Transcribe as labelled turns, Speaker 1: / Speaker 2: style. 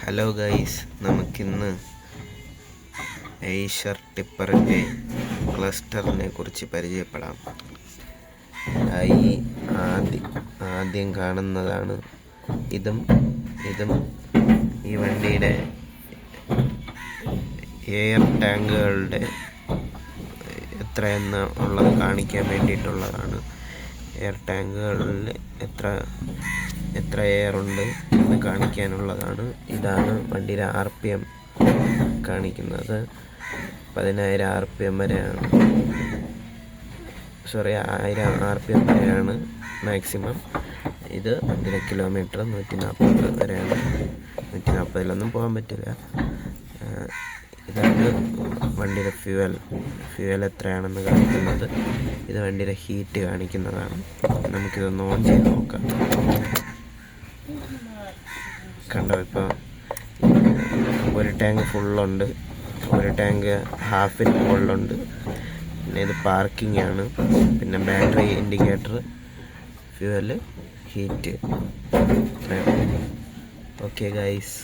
Speaker 1: Hello guys, നമുക്കിന്ന് ഐഷർ ടിപ്പറിൻ്റെ ക്ലസ്റ്ററിനെ കുറിച്ച് പരിചയപ്പെടാം. ഈ ആദ്യം കാണുന്നതാണ് ഇതും ഈ വണ്ടിയുടെ എയർ ടാങ്കുകളുടെ എത്രയെന്ന് ഉള്ളത് കാണിക്കാൻ വേണ്ടിയിട്ടുള്ളതാണ്. എയർ ടാങ്കുകളിൽ എത്ര എയർ ഉണ്ട് എന്ന് കാണിക്കാനുള്ളതാണ്. ഇതാണ് വണ്ടിയുടെ RPM കാണിക്കുന്നത്. 10,000 RPM വരെയാണ്, 1000 RPM വരെയാണ് മാക്സിമം. ഇത് വണ്ടിയുടെ കിലോമീറ്റർ 140 വരെയാണ്. 140-ലൊന്നും പോകാൻ പറ്റില്ല. ഇതാണ് വണ്ടിയുടെ ഫ്യൂവൽ എത്രയാണെന്ന് കാണിക്കുന്നത്. ഇത് വണ്ടിയുടെ ഹീറ്റ് കാണിക്കുന്നതാണ്. നമുക്കിതൊന്ന് ഓൺ ചെയ്ത് നോക്കാം. കണ്ടോ, ഇപ്പോൾ ഒരു ടാങ്ക് ഫുള്ളുണ്ട്, ഒരു ടാങ്ക് ഹാഫിന് മുകളിലുണ്ട്. പിന്നെ ഇത് പാർക്കിംഗ് ആണ്. പിന്നെ battery indicator, fuel, heat. Okay guys.